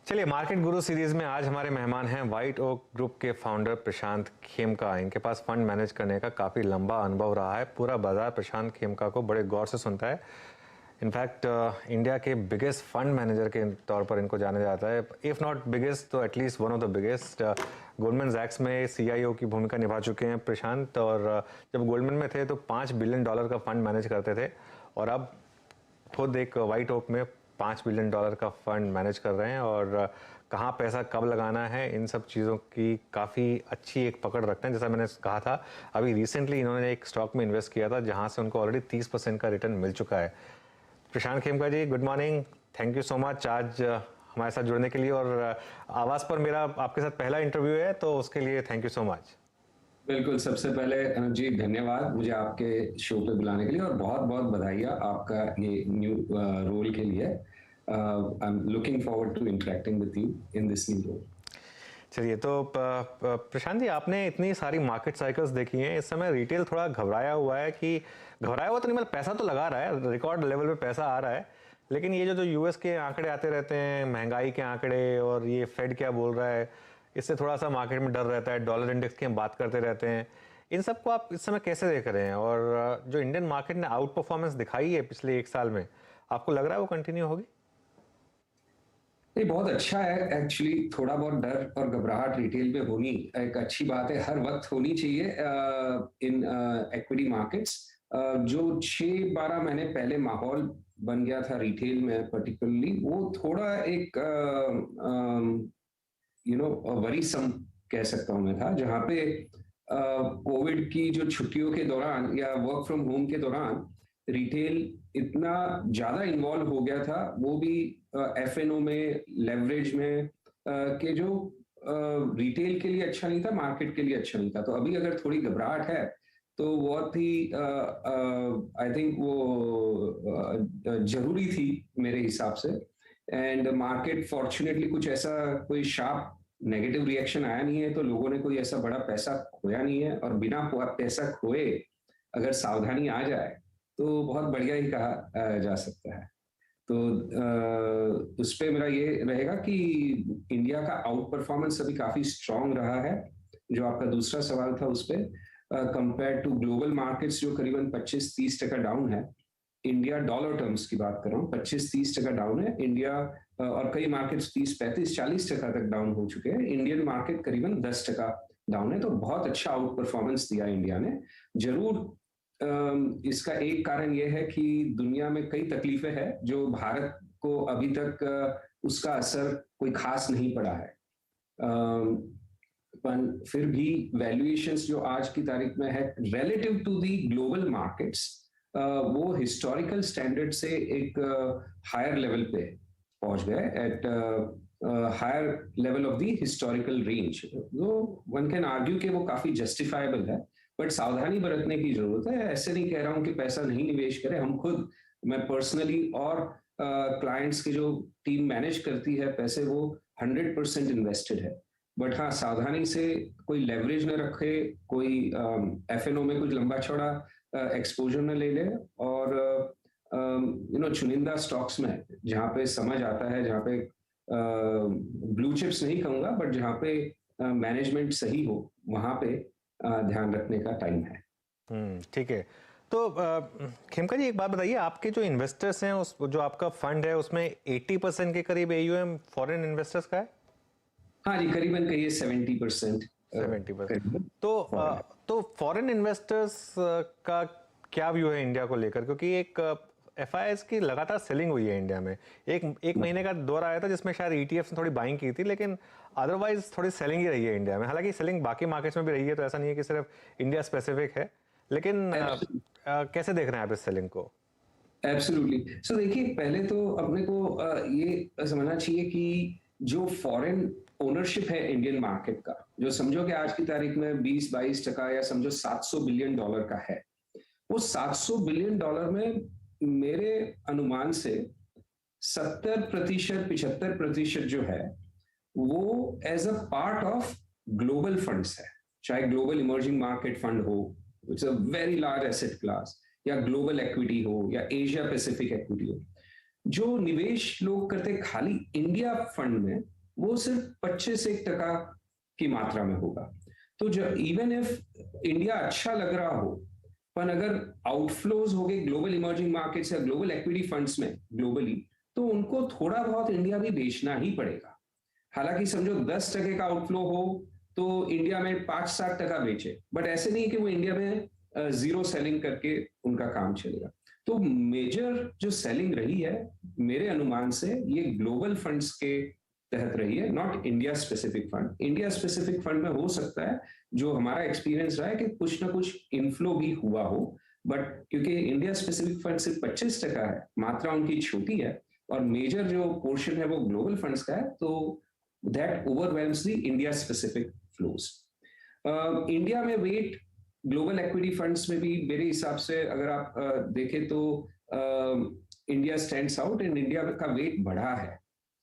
चलिए, मार्केट गुरु सीरीज में आज हमारे मेहमान हैं व्हाइट ओक ग्रुप के फाउंडर प्रशांत खेमका। इनके पास फंड मैनेज करने का काफ़ी लंबा अनुभव रहा है। पूरा बाजार प्रशांत खेमका को बड़े गौर से सुनता है। इनफैक्ट इंडिया के बिगेस्ट फंड मैनेजर के तौर पर इनको जाना जाता है। इफ़ नॉट बिगेस्ट तो at least one of the biggest. Goldman सैक्स में सीआईओ की भूमिका निभा चुके हैं प्रशांत, और जब गोल्डमैन में थे तो $5 बिलियन का फंड मैनेज करते थे, और अब खुद एक व्हाइट ओक में $5 बिलियन का फंड मैनेज कर रहे हैं। और कहाँ पैसा कब लगाना है, इन सब चीज़ों की काफ़ी अच्छी एक पकड़ रखते हैं। जैसा मैंने कहा था, अभी रिसेंटली इन्होंने एक स्टॉक में इन्वेस्ट किया था जहाँ से उनको ऑलरेडी 30% का रिटर्न मिल चुका है। Prashant Khemka ji, good morning. Thank you so much आज हमारे साथ जुड़ने के लिए, और आवाज़ पर मेरा आपके साथ पहला इंटरव्यू है तो उसके लिए थैंक यू सो मच। बिल्कुल, सबसे पहले अनुज जी धन्यवाद मुझे आपके शो पे बुलाने के लिए, और बहुत बहुत बधाइयाँ आपका ये न्यू रोल के लिए। I am looking forward to interacting with you in this new role. चलिए, तो प्रशांत जी, आपने इतनी सारी मार्केट साइकिल्स देखी हैं। इस समय रिटेल थोड़ा घबराया हुआ है, कि घबराया हुआ तो नहीं, मतलब पैसा तो लगा रहा है, रिकॉर्ड लेवल पे पैसा आ रहा है, लेकिन ये जो यूएस के आंकड़े आते रहते हैं, महंगाई के आंकड़े, और ये फेड क्या बोल रहा है, इससे थोड़ा सा मार्केट में डर रहता है। डॉलर इंडेक्स की हम बात करते रहते हैं। इन सबको आप इस समय कैसे देख रहे हैं? और जो इंडियन मार्केट ने आउट परफॉर्मेंस दिखाई है पिछले एक साल में, आपको लग रहा है वो कंटिन्यू होगी? ये बहुत अच्छा है एक्चुअली। थोड़ा बहुत डर और घबराहट रिटेल में होनी एक अच्छी बात है, हर वक्त होनी चाहिए इन इक्विटी मार्केट्स। जो 6-12 महीने पहले माहौल बन गया था रिटेल में पर्टिकुलरली, वो थोड़ा एक वरीसम कह सकता हूं मैं था, जहां पे कोविड की जो छुट्टियों के दौरान या वर्क फ्रॉम होम के दौरान रिटेल इतना ज्यादा इन्वॉल्व हो गया था, वो भी एफएनओ में, लेवरेज में, कि जो रिटेल के लिए अच्छा नहीं था, मार्केट के लिए अच्छा नहीं था। तो अभी अगर थोड़ी घबराहट है तो बहुत ही आई थिंक वो जरूरी थी मेरे हिसाब से। एंड मार्केट फॉर्चुनेटली कुछ ऐसा कोई शार्प नेगेटिव रिएक्शन आया नहीं है, तो लोगों ने कोई ऐसा बड़ा पैसा खोया नहीं है, और बिना पैसा खोए अगर सावधानी आ जाए तो बहुत बढ़िया ही कहा जा सकता है। तो उस पे मेरा ये रहेगा कि इंडिया का आउट परफॉर्मेंस अभी काफी स्ट्रांग रहा है। जो आपका दूसरा सवाल था उस पे, कंपेयर टू ग्लोबल मार्केट्स जो करीबन 25-30% डाउन है, इंडिया डॉलर टर्म्स की बात कर रहा हूँ, 25-30% डाउन है इंडिया। और कई मार्केट्स 30-35-40% तक डाउन हो चुके हैं। इंडियन मार्केट करीबन 10% डाउन है, तो बहुत अच्छा आउट परफॉर्मेंस दिया इंडिया ने। जरूर इसका एक कारण यह है कि दुनिया में कई तकलीफें हैं जो भारत को अभी तक उसका असर कोई खास नहीं पड़ा है, पर फिर भी वैल्यूएशंस जो आज की तारीख में है relative to the global markets, वो हिस्टोरिकल स्टैंडर्ड से एक हायर लेवल पे पहुंच गए, at higher level of the historical range. वो वन कैन आर्ग्यू कि वो काफी जस्टिफाइबल है, बट सावधानी बरतने की जरूरत है। ऐसे नहीं कह रहा हूं कि पैसा नहीं निवेश करें, हम खुद, मैं पर्सनली और क्लाइंट्स की जो टीम मैनेज करती है पैसे, वो 100% इन्वेस्टेड है। बट हाँ, सावधानी से कोई लेवरेज न रखे, कोई एफएनओ में कुछ लंबा चौड़ा एक्सपोजर न ले ले, और चुनिंदा स्टॉक्स में जहाँ पे समझ आता है, जहाँ पे ब्लू चिप्स नहीं कहूंगा, बट जहाँ पे मैनेजमेंट सही हो, वहां पे ध्यान रखने का टाइम है। ठीक है। तो खेमका जी, एक बात बताइए, आपके जो इन्वेस्टर्स हैं, उस जो आपका फंड है, उसमें 80% के करीब एयूएम फॉरेन इन्वेस्टर्स का है? हाँ जी, करीबन कहिए 70%। 70%। तो फॉरेन इन्वेस्टर्स का क्या व्यू है इंडिया को लेकर? क्योंकि एक एफआईआईज की लगातार सेलिंग हुई है इंडिया में। एक महीने का दौर आया था जिसमें शायद ईटीएफ ने थोड़ी बाइंग की थी, लेकिन अदरवाइज थोड़ी सेलिंग ही रही है इंडिया में। हालांकि सेलिंग बाकी मार्केट्स में भी रही है, तो ऐसा नहीं है कि सिर्फ इंडिया स्पेसिफिक है, लेकिन कैसे देख रहे हैं आप इस सेलिंग को? एब्सोल्युटली। सो देखिए, पहले तो अपने को ये समझना चाहिए कि जो फॉरेन ओनरशिप है इंडियन मार्केट का, जो समझो कि आज की तारीख में 20-22% या समझो $700 बिलियन का है, वो $700 बिलियन में मेरे अनुमान से 70%, 75% जो है, वो as a part of global funds है। चाहे ग्लोबल इमर्जिंग मार्केट फंड हो, it's a very large asset class, या ग्लोबल इक्विटी हो, या एशिया पैसिफिक इक्विटी हो। जो निवेश लोग करते खाली इंडिया फंड में, वो सिर्फ 25% की मात्रा में होगा। तो जब इवन इफ इंडिया अच्छा लग रहा हो, पर अगर आउटफ्लोज हो गए ग्लोबल इमर्जिंग मार्केट्स या ग्लोबल इक्विटी फंड्स में ग्लोबली, तो उनको थोड़ा बहुत इंडिया भी बेचना ही पड़ेगा। हालांकि समझो 10% का आउटफ्लो हो तो इंडिया में 5-7% बेचे, बट ऐसे नहीं कि वो इंडिया में जीरो सेलिंग करके उनका काम चलेगा। तो मेजर जो सेलिंग रही है मेरे अनुमान से ये ग्लोबल फंड्स के तहत रही है, not India specific fund. India specific fund में हो सकता है, जो हमारा एक्सपीरियंस रहा है, कि कुछ ना कुछ इनफ्लो भी हुआ हो, बट क्योंकि इंडिया स्पेसिफिक फंड सिर्फ 25% है, मात्रा उनकी छोटी है, और मेजर जो पोर्शन है वो ग्लोबल फंड्स का है, तो that ओवरवेल्म्स the India specific flows. India में वेट ग्लोबल इक्विटी फंड्स में भी मेरे हिसाब से अगर आप देखें तो India stands out, and India का वेट बढ़ा है,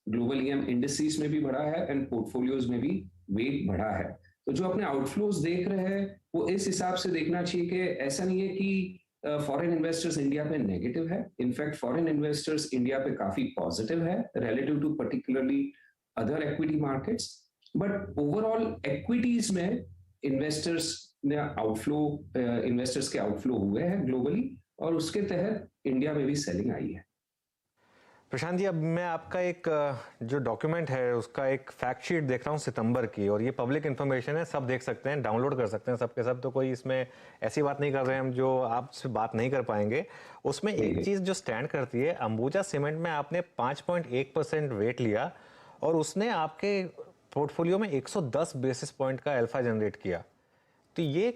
ग्लोबल ईएम इंडिसेस में भी बढ़ा है एंड पोर्टफोलियोज में भी वेट बढ़ा है। तो जो अपने आउटफ्लोज देख रहे हैं वो इस हिसाब से देखना चाहिए कि ऐसा नहीं है कि फॉरेन इन्वेस्टर्स इंडिया पे नेगेटिव है। इनफैक्ट फॉरेन इन्वेस्टर्स इंडिया पे काफी पॉजिटिव है relative to particularly other equity markets, but overall equities में इन्वेस्टर्स ने आउटफ्लो, इन्वेस्टर्स के आउटफ्लो हुए हैं ग्लोबली, और उसके तहत इंडिया में भी सेलिंग आई है। प्रशांत जी, अब मैं आपका एक जो डॉक्यूमेंट है उसका एक फैक्ट शीट देख रहा हूँ सितंबर की, और ये पब्लिक इन्फॉर्मेशन है, सब देख सकते हैं, डाउनलोड कर सकते हैं सब के सब, तो कोई इसमें ऐसी बात नहीं कर रहे हैं हम जो आपसे बात नहीं कर पाएंगे। उसमें एक चीज़ जो स्टैंड करती है, अंबुजा सीमेंट में आपने 5.1% वेट लिया और उसने आपके पोर्टफोलियो में 110 बेसिस पॉइंट का अल्फा जनरेट किया। तो ये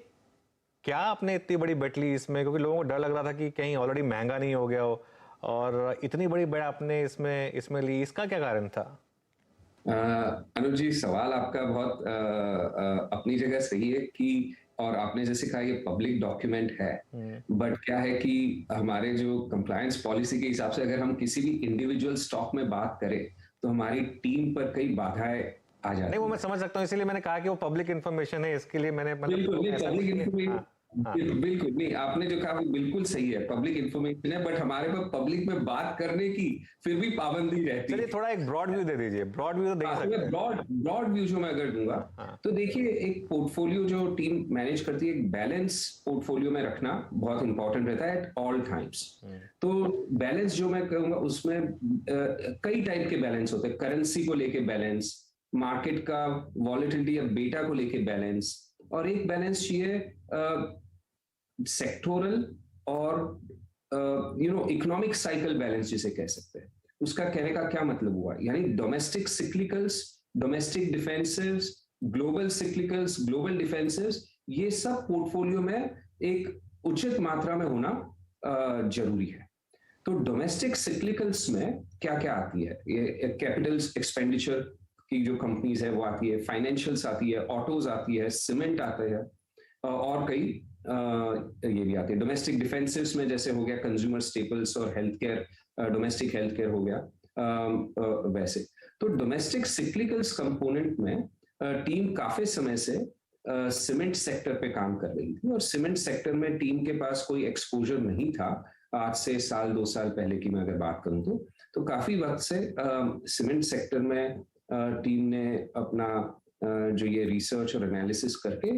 क्या आपने इतनी बड़ी बेट ली इसमें, क्योंकि लोगों को डर लग रहा था कि कहीं ऑलरेडी महंगा नहीं हो गया हो, और इतनी बड़ी बेट आपने इसमें ली, इसका क्या कारण था? अनुज जी, सवाल आपका बहुत अपनी जगह सही है कि, और आपने जैसे कहा ये पब्लिक डॉक्यूमेंट है, बट क्या है कि हमारे जो कंप्लायंस पॉलिसी के हिसाब से अगर हम किसी भी इंडिविजुअल स्टॉक में बात करें तो हमारी टीम पर कई बाधाएं आ जाती नहीं, वो मैं समझ सकता हूँ, इसीलिए मैंने कहा कि वो पब्लिक इन्फॉर्मेशन है, इसके लिए मैंने बिल्कुल पब्लिक इन्फॉर्मेशन, हाँ, बिल्कुल नहीं, आपने जो कहा वो बिल्कुल सही है, पब्लिक इन्फॉर्मेशन है, बट हमारे पास पब्लिक में बात करने की फिर भी पाबंदी रहती है। चलिए थोड़ा एक ब्रॉड व्यू दे दीजिए, ब्रॉड व्यू तो दे सकते हैं। ब्रॉड व्यू जो मैं अगर दूंगा, तो देखिए, एक पोर्टफोलियो जो टीम मैनेज करती है, एक बैलेंस पोर्टफोलियो में रखना बहुत इंपॉर्टेंट रहता है एट ऑल टाइम्स। तो बैलेंस जो मैं कहूंगा उसमें कई टाइप के बैलेंस होते हैं, करेंसी को लेके बैलेंस, मार्केट का वॉलेटिलिटी या बेटा को लेके बैलेंस, और एक बैलेंस चाहिए सेक्टोरल और इकोनॉमिक साइकिल बैलेंस जिसे कह सकते हैं। उसका कहने का क्या मतलब हुआ, यानी domestic cyclicals, domestic डिफेंसिव्स, global cyclicals, global डिफेंसिव्स, ये सब पोर्टफोलियो में एक उचित मात्रा में होना जरूरी है। तो डोमेस्टिक सिक्लिकल्स में क्या क्या आती है, ये कैपिटल एक्सपेंडिचर की जो कंपनीज है वो आती है, फाइनेंशियल्स आती है, ऑटोज आती है, सीमेंट आता है, और कई ये भी आती है। डोमेस्टिक डिफेंसिव्स में जैसे हो गया कंज्यूमर स्टेपल्स और health care, domestic health care हो गया। वैसे तो डोमेस्टिक सिक्लिकल्स कंपोनेंट में टीम काफी समय से सीमेंट सेक्टर पे काम कर रही थी, और सीमेंट सेक्टर में टीम के पास कोई एक्सपोजर नहीं था। आज से 1-2 साल पहले की मैं अगर बात करूं तो काफी वक्त से सीमेंट सेक्टर में टीम ने अपना जो ये रिसर्च और एनालिसिस करके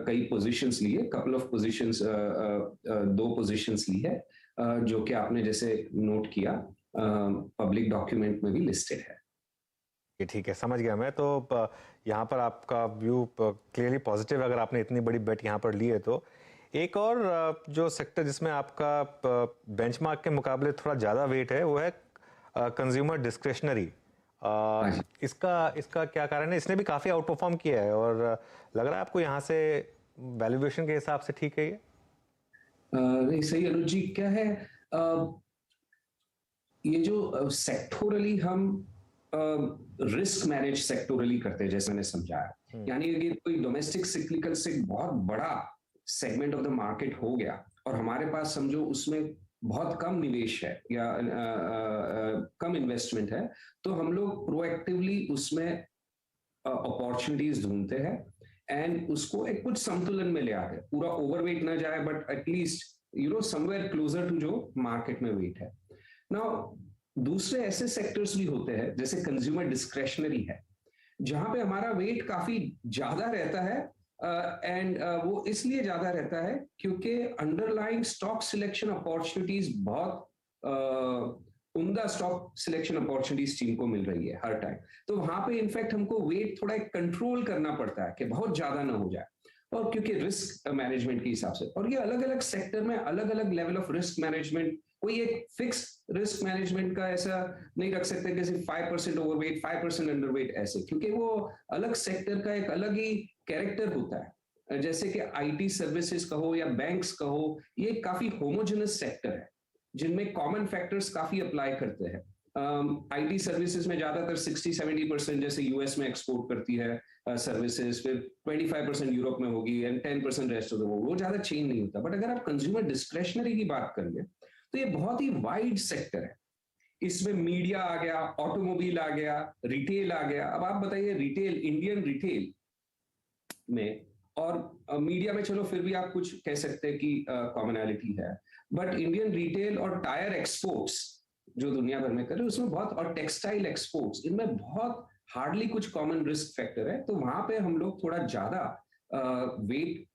कई पोजीशंस लिए, कपल ऑफ पोजीशंस, 2 पोजीशंस ली है, जो कि आपने जैसे नोट किया पब्लिक डॉक्यूमेंट में भी लिस्टेड है। ठीक है, समझ गया मैं। तो यहाँ पर आपका व्यू क्लियरली पॉजिटिव है, अगर आपने इतनी बड़ी बेट यहाँ पर ली है। तो एक और जो सेक्टर जिसमें आपका बेंचमार्क के मुकाबले थोड़ा ज़्यादा वेट है वो है कंज्यूमर डिस्क्रिशनरी। इसका क्या कारण है? इसने भी काफ़ी आउट परफॉर्म किया है, और लग रहा है आपको यहाँ से वैल्यूएशन के हिसाब से ठीक है ये? नहीं, सही अनुज जी। क्या है, ये जो सेक्टोरली हम रिस्क मैनेज सेक्टोरली करते हैं, जैसे मैंने समझाया, यानी ये कोई डोमेस्टिक सिक्लिकल से बहुत बड़ा सेगमेंट ऑफ द मार्केट हो गया और हमारे पास समझो उसमें बहुत कम निवेश है या कम इन्वेस्टमेंट है, तो हम लोग प्रोएक्टिवली उसमें अपॉर्चुनिटीज ढूंढते हैं एंड उसको एक कुछ संतुलन में ले आते हैं। पूरा ओवरवेट ना जाए, but at least somewhere closer to जो मार्केट में वेट है। नाउ दूसरे ऐसे सेक्टर्स भी होते हैं जैसे कंज्यूमर डिस्क्रेशनरी है, जहां पे हमारा वेट काफी ज्यादा रहता है, एंड वो इसलिए ज्यादा रहता है क्योंकि अंडरलाइंग स्टॉक सिलेक्शन अपॉर्चुनिटीज बहुत उम्दा स्टॉक सिलेक्शन अपॉर्चुनिटीज टीम को मिल रही है हर टाइम। तो वहां पे इनफैक्ट हमको वेट थोड़ा कंट्रोल करना पड़ता है कि बहुत ज्यादा ना हो जाए, और क्योंकि रिस्क मैनेजमेंट के हिसाब से, और ये अलग अलग सेक्टर में अलग अलग लेवल ऑफ रिस्क मैनेजमेंट, कोई एक फिक्स रिस्क मैनेजमेंट का ऐसा नहीं रख सकते कि सिर्फ 5% ओवरवेट 5% अंडरवेट ऐसे, क्योंकि वो अलग सेक्टर का एक अलग ही कैरेक्टर होता है। जैसे कि आईटी सर्विसेज कहो या बैंक्स कहो, ये काफी होमोजेनस सेक्टर है जिनमें कॉमन फैक्टर्स काफी अप्लाई करते हैं। आईटी सर्विसेज में ज्यादातर 60-70% जैसे यूएस में एक्सपोर्ट करती है सर्विसेज, फिर 25% यूरोप में होगी and 10% rest of the world, वो ज्यादा चेंज नहीं होता। बट अगर आप कंज्यूमर डिस्क्रेशनरी की बात करेंगे तो ये बहुत ही वाइड सेक्टर है। इसमें मीडिया आ गया, ऑटोमोबाइल आ गया, रिटेल आ गया। अब आप बताइए, रिटेल, इंडियन रिटेल में और मीडिया में चलो फिर भी आप कुछ कह सकते हैं कि कॉमनैलिटी है, बट इंडियन रिटेल और टायर एक्सपोर्ट्स जो दुनिया भर में कर रहे हैं उसमें बहुत, और टेक्सटाइल एक्सपोर्ट्स, इनमें बहुत हार्डली कुछ कॉमन रिस्क फैक्टर है। तो वहां पे हम लोग थोड़ा ज्यादा वेट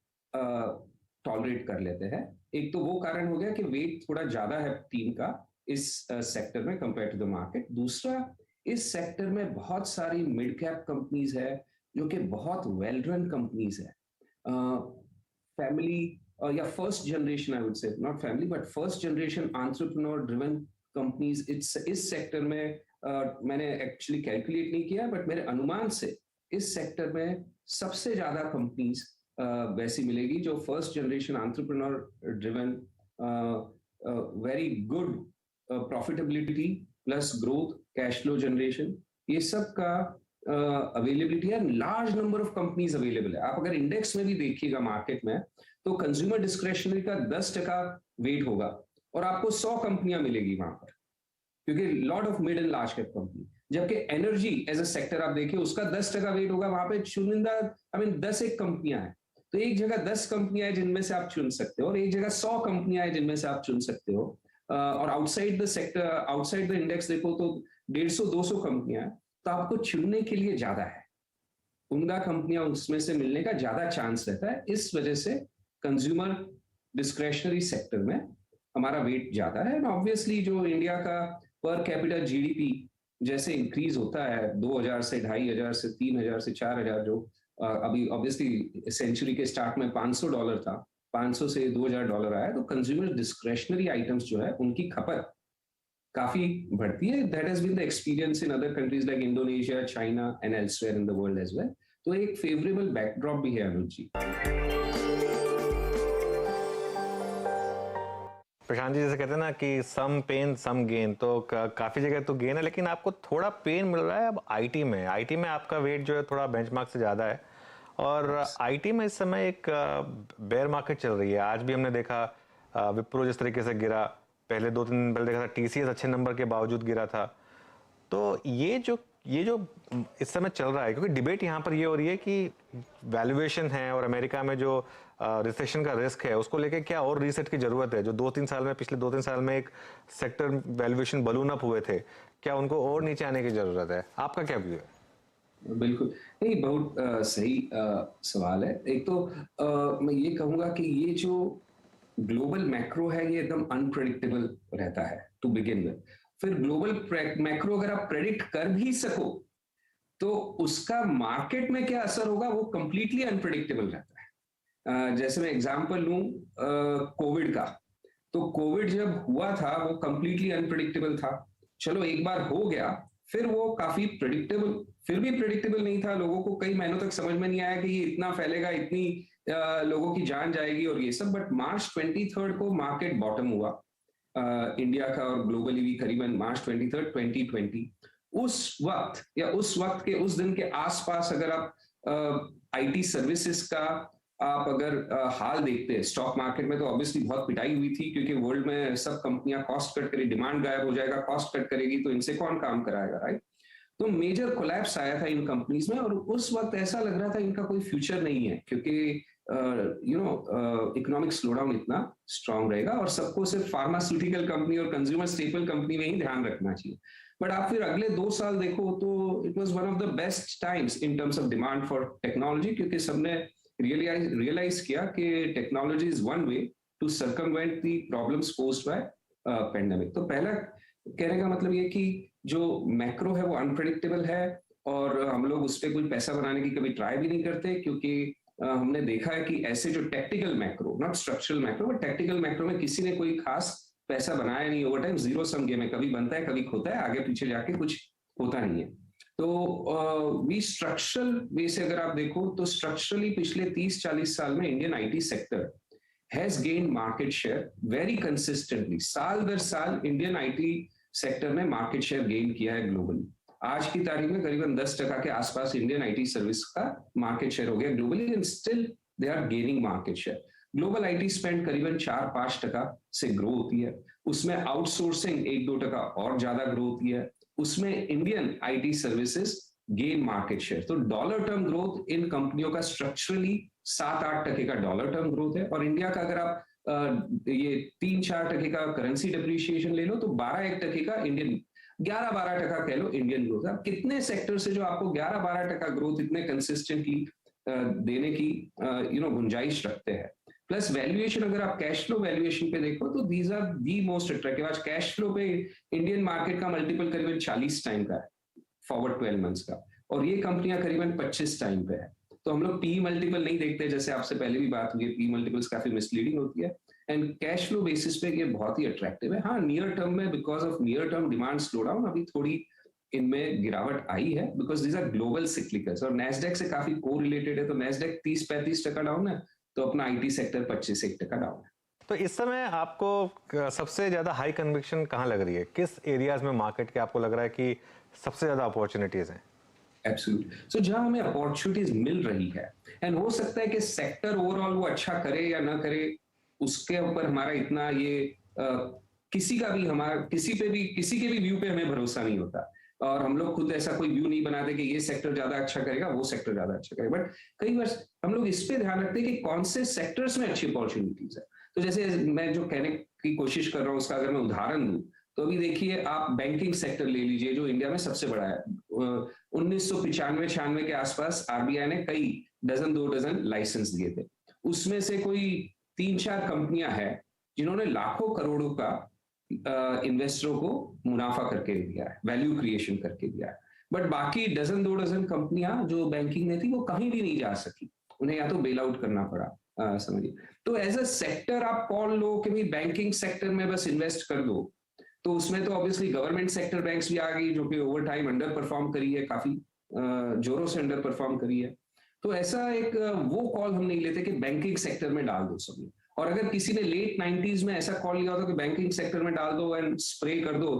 टॉलरेट कर लेते हैं। एक तो वो कारण हो गया कि वेट थोड़ा ज्यादा है टीम का इस सेक्टर में कंपेयर टू द मार्केट। दूसरा, इस सेक्टर में बहुत सारी मिड कैप कंपनीज है जो कि बहुत वेल रन कंपनीज है, फैमिली या first generation, I would say not family but first generation entrepreneur driven companies. इस सेक्टर में मैंने एक्चुअली कैलकुलेट नहीं किया, बट मेरे अनुमान से इस सेक्टर में सबसे ज्यादा कंपनीज वैसी मिलेगी जो first generation entrepreneur driven, very good profitability plus growth, cash flow generation, ये सब का अवेलेबिलिटी है। Large number of companies available है। आप अगर इंडेक्स में भी देखिएगा मार्केट में, तो कंज्यूमर डिस्क्रेशनरी का 10% वेट होगा और आपको 100 कंपनियां मिलेगी वहां पर, क्योंकि lot of mid and large cap company. जबकि एनर्जी एज अ सेक्टर आप देखिए, उसका 10% वेट होगा, वहां पे चुनिंदा, आई मीन 10 एक कंपनियां हैं। तो एक जगह 10 कंपनियां हैं जिनमें से आप चुन सकते हो, और एक जगह 100 कंपनियां हैं जिनमें से आप चुन सकते हो। और outside the sector, outside the index देखो तो 150-200 कंपनियां हैं। तो आपको चुनने के लिए ज्यादा है, उम्दा कंपनियां उसमें से मिलने का ज्यादा चांस रहता है। इस वजह से कंज्यूमर डिस्क्रेशनरी सेक्टर में हमारा वेट ज्यादा है। ऑब्वियसली जो इंडिया का पर कैपिटल जीडीपी जैसे इंक्रीज होता है 2000 से 2500 से 3000 से 4000, जो अभी ऑब्वियसली सेंचुरी के स्टार्ट में $500 था, 500 से $2000 आया, तो कंज्यूमर डिस्क्रेशनरी आइटम्स जो है उनकी खपत काफी बढ़ती है। That has been the experience in other countries like Indonesia, China and elsewhere in the world as well. तो एक फेवरेबल बैकड्रॉप भी है अनुज जी। प्रशांत जी, जैसे कहते हैं ना कि सम पेन सम गेन, तो काफी जगह तो गेन है, लेकिन आपको थोड़ा पेन मिल रहा है अब आईटी में। आईटी में आपका वेट जो है थोड़ा बेंचमार्क से ज्यादा है, और आईटी में इस समय एक बेयर मार्केट चल रही है। आज भी हमने देखा विप्रो जिस तरीके से गिरा, पहले 2-3 दिन पहले देखा था टीसीएस अच्छे नंबर के बावजूद गिरा था। तो ये जो इस समय चल रहा है, क्योंकि डिबेट यहाँ पर ये हो रही है कि वैल्यूएशन है और अमेरिका में जो रिसेशन का रिस्क है उसको लेके क्या और रीसेट की जरूरत है। जो 2-3 साल में, पिछले 2-3 साल में एक सेक्टर वैल्यूएशन बलून अप हुए थे, क्या उनको और नीचे आने की जरूरत है? आपका क्या व्यू है? बिल्कुल नहीं, बहुत सही सवाल है। एक तो मैं ये कहूंगा कि ये जो ग्लोबल मैक्रो है ये एकदम अनप्रेडिक्टेबल रहता है टू बिगिन विद। फिर ग्लोबल मैक्रो अगर आप प्रेडिक्ट कर भी सको तो उसका मार्केट में क्या असर होगा वो कंप्लीटली अनप्रेडिक्टेबल रहता है। जैसे मैं एग्जांपल लूं कोविड का, तो कोविड जब हुआ था वो कंप्लीटली अनप्रेडिक्टेबल था। चलो एक बार हो गया, फिर वो काफी प्रेडिक्टेबल, फिर भी प्रेडिक्टेबल नहीं था। लोगों को कई महीनों तक समझ में नहीं आया कि ये इतना फैलेगा, इतनी लोगों की जान जाएगी और ये सब। बट मार्च 23 को मार्केट बॉटम हुआ इंडिया का और ग्लोबली भी करीबन मार्च 23, 2020। उस वक्त के उस दिन के आसपास अगर आप आईटी सर्विसेज का आप अगर हाल देखते हैं स्टॉक मार्केट में, तो ऑब्वियसली बहुत पिटाई हुई थी, क्योंकि वर्ल्ड में सब कंपनियां कॉस्ट कट करें, डिमांड गायब हो जाएगा, कॉस्ट कट करेगी तो इनसे कौन काम कराएगा, राइट? तो मेजर कोलैप्स आया था इन कंपनीज में, और उस वक्त ऐसा लग रहा था इनका कोई फ्यूचर नहीं है, क्योंकि इकोनॉमिक स्लोडाउन इतना स्ट्रांग रहेगा और सबको सिर्फ फार्मास्यूटिकल कंपनी और कंज्यूमर स्टेपल कंपनी में ही ध्यान रखना चाहिए। बट आप फिर अगले 2 साल देखो तो it was one of the best times in terms of demand for technology, क्योंकि सबने रियलाइज किया कि technology is one way to circumvent the problems posed by pandemic. तो पहला कहने का मतलब ये कि जो मैक्रो है वो अनप्रेडिक्टेबल है, और हम लोग उस पर कोई पैसा बनाने की कभी ट्राई भी नहीं करते, क्योंकि हमने देखा है कि ऐसे जो tactical macro, not structural macro but tactical macro में किसी ने कोई खास पैसा बनाया नहीं। Over time zero sum game है, कभी बनता है कभी खोता है, आगे पीछे जाके कुछ होता नहीं है। तो वी स्ट्रक्चरल वे से अगर आप देखो तो स्ट्रक्चरली पिछले 30-40 साल में Indian IT sector has gain market share very consistently. साल दर साल इंडियन आईटी सेक्टर में मार्केट शेयर गेन किया है ग्लोबली। आज की तारीख में करीबन 10% के आसपास इंडियन आईटी सर्विस का मार्केट शेयर हो गया globally, and still they are gaining market share. Global IT spend करीबन 4-5% से ग्रो होती है, उसमें आउटसोर्सिंग 1-2% और ज्यादा ग्रो होती है, उसमें Indian IT services gain market share. तो डॉलर टर्म ग्रोथ इन कंपनियों का स्ट्रक्चरली 7-8% का डॉलर टर्म ग्रोथ है, और इंडिया का अगर आप ये 3-4% का करेंसी डिप्रिशिएशन ले लो तो 12-1% का इंडियन, 11-12% कह लो इंडियन ग्रोथ है। कितने सेक्टर से जो आपको 11-12% ग्रोथ इतने कंसिस्टेंटली देने की गुंजाइश रखते हैं। प्लस वैल्यूएशन, अगर आप कैश फ्लो वैल्यूएशन पे देखो तो these are the most attractive. आज कैश फ्लो पे इंडियन मार्केट का मल्टीपल करीबन 40 टाइम का है फॉरवर्ड 12 मंथ्स का, और ये कंपनियां करीबन 25 टाइम पे है। तो हम लोग पी मल्टीपल नहीं देखते, जैसे आपसे पहले भी बात हुई है, पी मल्टीपल्स काफी मिसलीडिंग होती है, एंड कैश फ्लो बेसिस पे ये बहुत ही अट्रैक्टिव है। हाँ, नियर टर्म में because of near term demand slow down अभी थोड़ी इनमें गिरावट आई है, because these are global cyclicals, और नेस्डेक से काफी को रिलेटेड है। तो नेस्डेक 30-35% डाउन है, तो अपना आईटी सेक्टर 25% डाउन है। तो इस समय आपको सबसे ज्यादा हाई कन्विक्शन कहाँ लग रही है? किस एरियाज में मार्केट के आपको लग रहा है कि सबसे ज्यादा अपॉर्चुनिटीज हैं? एब्सोल्यूट। सो जहां हमें अपॉर्चुनिटीज मिल रही है, एंड हो सकता है कि सेक्टर ओवरऑल वो अच्छा करे या ना करे, उसके ऊपर हमारा इतना ये किसी का भी हमारा किसी के भी व्यू पे हमें भरोसा नहीं होता, और हम लोग खुद ऐसा कोई व्यू नहीं बनाते कि ये सेक्टर ज्यादा अच्छा करेगा, वो सेक्टर ज्यादा अच्छा करेगा। बट कई बार हम लोग इस पे ध्यान रखते हैं कि कौन से सेक्टर्स में अच्छी अपॉर्चुनिटीज है। तो जैसे मैं जो कहने की कोशिश कर रहा हूँ उसका अगर मैं उदाहरण दूं, तो अभी देखिए आप बैंकिंग सेक्टर ले लीजिए जो इंडिया में सबसे बड़ा है। 1995-96 के आसपास आरबीआई ने कई डजन 2 डजन लाइसेंस दिए थे, उसमें से कोई 3-4 कंपनियां हैं जिन्होंने लाखों करोड़ों का इन्वेस्टरों को मुनाफा करके दिया है, वैल्यू क्रिएशन करके दिया है। बट बाकी डजन 2 डजन कंपनियां जो बैंकिंग में थी वो कहीं भी नहीं जा सकी, उन्हें या तो बेल आउट करना पड़ा, समझिए। तो एज अ सेक्टर आप कॉल लो कि भाई बैंकिंग सेक्टर में बस इन्वेस्ट कर दो, तो उसमें तो ऑब्वियसली गवर्नमेंट सेक्टर बैंक्स भी आ गई जो कि ओवर टाइम अंडर परफॉर्म करी है, काफी जोरों से अंडर परफॉर्म करी है। तो ऐसा एक वो कॉल हम नहीं लेते कि बैंकिंग सेक्टर में डाल दो सभी। और अगर किसी ने लेट 90s में ऐसा कॉल लिया होता कि बैंकिंग सेक्टर में डाल दो एंड स्प्रे कर दो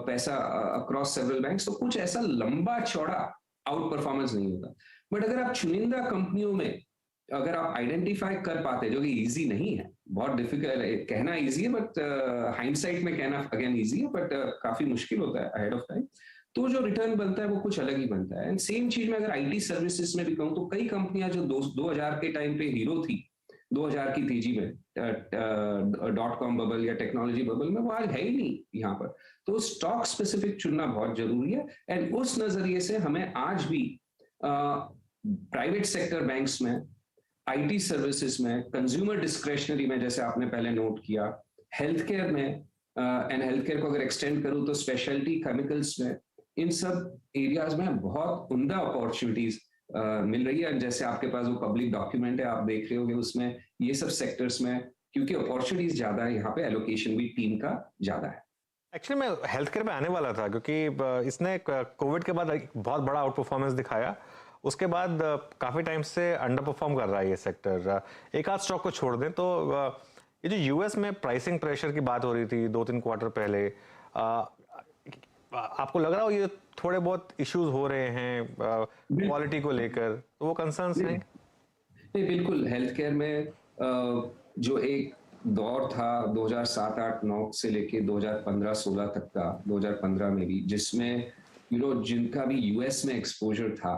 पैसा अक्रॉस सेवरल बैंक्स, तो कुछ ऐसा लंबा चौड़ा आउट परफॉर्मेंस नहीं होता। बट अगर आप चुनिंदा कंपनियों में अगर आप आइडेंटिफाई कर पाते, जो कि इजी नहीं है, बहुत डिफिकल्ट है, कहना इजी है बट हाइंडसाइट में कहना अगेन इजी है, बट काफी मुश्किल होता है अहेड ऑफ टाइम, तो जो रिटर्न बनता है वो कुछ अलग ही बनता है। एंड सेम चीज में अगर आईटी सर्विसेज में भी कहूँ तो कई कंपनियां जो 2000 के टाइम पे हीरो थी, 2000 की तेजी में .com बबल या टेक्नोलॉजी बबल में, वो आज है ही नहीं यहाँ पर। तो स्टॉक स्पेसिफिक चुनना बहुत जरूरी है, एंड उस नजरिए से हमें आज भी प्राइवेट सेक्टर बैंक्स में, आईटी सर्विसेज में, कंज्यूमर डिस्क्रेशनरी में, जैसे आपने पहले नोट किया, हेल्थ केयर में, एंड हेल्थ केयर को अगर एक्सटेंड करूं तो स्पेशलिटी केमिकल्स में, इन सब एरियाज में बहुत उम्दा अपॉर्चुनिटीज मिल रही है। जैसे आपके पास वो पब्लिक डॉक्यूमेंट है, आप देख रहे होंगे, उसमें ये सब सेक्टर्स में क्योंकि अपॉर्चुनिटीज ज्यादा है, यहाँ पे एलोकेशन भी टीम का ज्यादा है। एक्चुअली मैं हेल्थ केयर में आने वाला था, क्योंकि इसने कोविड के बाद एक बहुत बड़ा आउट परफॉर्मेंस दिखाया, उसके बाद काफी टाइम से अंडर परफॉर्म कर रहा है ये सेक्टर। एक आध स्टॉक को छोड़ दें तो ये जो यूएस में प्राइसिंग प्रेशर की बात हो रही थी 2-3 क्वार्टर पहले, आपको लग रहा हो ये थोड़े बहुत इश्यूज हो रहे हैं क्वालिटी को लेकर, तो वो कंसर्न्स हैं? नहीं, बिल्कुल। हेल्थ केयर में जो एक दौर था 2007-8-9 से लेके 2015-16 तक का, 2015 में भी, जिसमें जिनका भी यूएस में एक्सपोजर था,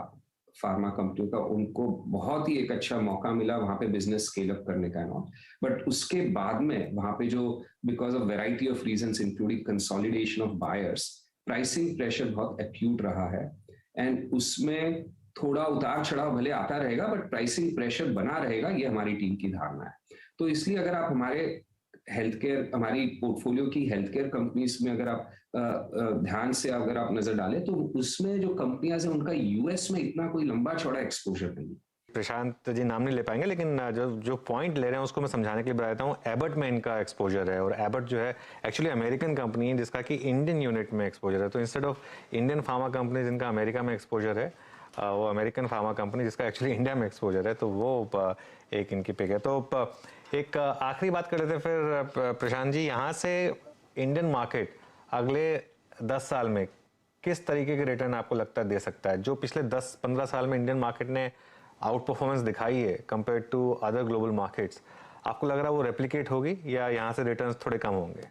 फार्मा कंपनियों का, उनको बहुत ही एक अच्छा मौका मिला वहां पे बिजनेस स्केल अप करने का नॉट, बट उसके बाद में वहां पे जो because of variety of reasons including consolidation of buyers, pricing pressure बहुत एक्यूट रहा है। एंड उसमें थोड़ा उतार चढ़ाव भले आता रहेगा बट प्राइसिंग प्रेशर बना रहेगा, ये हमारी टीम की धारणा है। तो इसलिए अगर आप हमारे हेल्थ केयर, हमारी पोर्टफोलियो की हेल्थ केयर कंपनीज में अगर आप ध्यान से अगर आप नजर डालें तो उसमें जो कंपनियां हैं उनका यूएस में इतना कोई लंबा चौड़ा एक्सपोजर नहीं। प्रशांत जी नाम नहीं ले पाएंगे, लेकिन जो पॉइंट ले रहे हैं उसको मैं समझाने के लिए बताता हूँ। एबट में इनका एक्सपोजर है, और एबट जो है एक्चुअली अमेरिकन कंपनी है जिसका कि इंडियन यूनिट में एक्सपोजर है। तो instead of Indian pharma company जिनका अमेरिका में एक्सपोजर है, वो अमेरिकन फार्मा कंपनी जिसका एक्चुअली इंडिया में एक्सपोजर है, तो वो एक इनकी पिक है। तो एक आखिरी बात कर लेते हैं फिर प्रशांत जी, यहाँ से इंडियन मार्केट अगले 10 साल में किस तरीके के रिटर्न आपको लगता है दे सकता है? जो पिछले 10-15 साल में इंडियन मार्केट ने आउट परफॉर्मेंस दिखाई है compare to other global markets, आपको लग रहा है वो रेप्लिकेट होगी या यहाँ से रिटर्न्स थोड़े कम होंगे?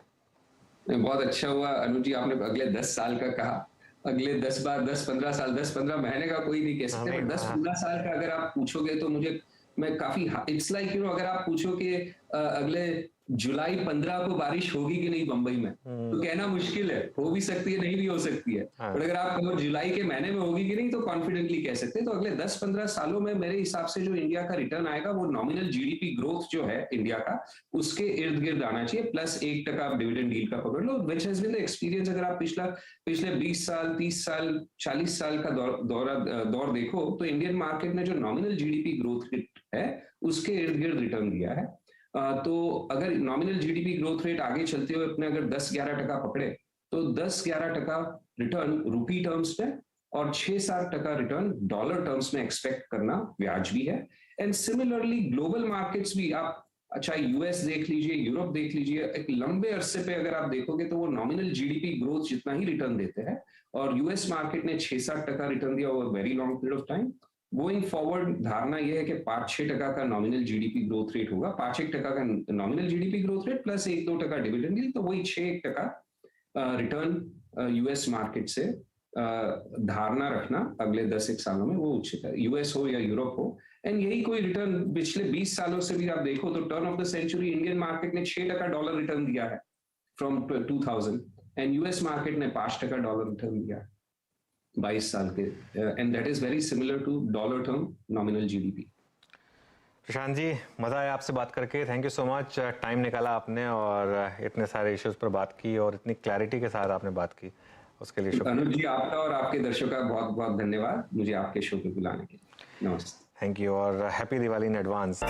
बहुत अच्छा हुआ अनुज जी आपने अगले 10 साल का कहा। अगले 10-15 साल, 10-15 महीने का कोई नहीं कह सकते, बट 10-15 साल का अगर आप पूछोगे तो मुझे मैं काफी, इट्स लाइक अगर आप पूछो कि अगले जुलाई 15 को बारिश होगी कि नहीं बंबई में, तो कहना मुश्किल है, हो भी सकती है नहीं भी हो सकती है, बट अगर आप कहो जुलाई के महीने में होगी कि नहीं तो कॉन्फिडेंटली कह सकते हैं। तो अगले 10-15 सालों में मेरे हिसाब से जो इंडिया का रिटर्न आएगा वो नॉमिनल जीडीपी ग्रोथ जो है इंडिया का उसके इर्द गिर्द आना चाहिए, प्लस 1% आप डिविडेंड यील्ड का पकड़ लो, which has been the experience. अगर आप पिछले 20 साल, 30 साल, 40 साल का दौर देखो तो इंडियन मार्केट ने जो नॉमिनल जीडीपी ग्रोथ रेट है उसके इर्द गिर्द रिटर्न दिया है। तो अगर नॉमिनल जीडीपी ग्रोथ रेट आगे चलते हुए अपने अगर 10-11% पकड़े तो 10-11% रिटर्न रूपी टर्म्स में और 6-7% रिटर्न डॉलर टर्म्स में एक्सपेक्ट करना वाजिबी है। एंड सिमिलरली ग्लोबल मार्केट्स भी आप, अच्छा यूएस देख लीजिए, यूरोप देख लीजिए, एक लंबे अरसे पे अगर आप देखोगे तो वो नॉमिनल जीडीपी ग्रोथ जितना ही रिटर्न देते हैं, और यूएस मार्केट ने 6-7% रिटर्न दिया over very long period of time. Going forward धारणा यह है कि 5-6% का नॉमिनल जीडीपी ग्रोथ रेट होगा, 5-1% का nominal GDP growth rate plus 1-2% dividend yield, तो वही 6-1% रिटर्न यूएस मार्केट से धारणा रखना अगले 10-1 सालों में वो उचित है, यूएस हो या यूरोप हो। एंड यही कोई रिटर्न पिछले 20 सालों से भी आप देखो तो turn of the century Indian market ने 6% डॉलर रिटर्न दिया है फ्रॉम 2000, एंड यूएस मार्केट ने 5% डॉलर रिटर्न दिया है 22 साल के, and that is very similar to dollar term nominal GDP. Prashant ji, मजा आया आपसे बात करके, thank you so much, time निकाला आपने और इतने सारे इश्यूज पर बात की और इतनी क्लैरिटी के साथ आपने बात की, उसके लिए शुक्रिया। अनुज जी आपका और आपके दर्शकों का बहुत बहुत धन्यवाद मुझे आपके शो पे बुलाने के लिए। नमस्ते। थैंक यू और हैप्पी दिवाली इन एडवांस।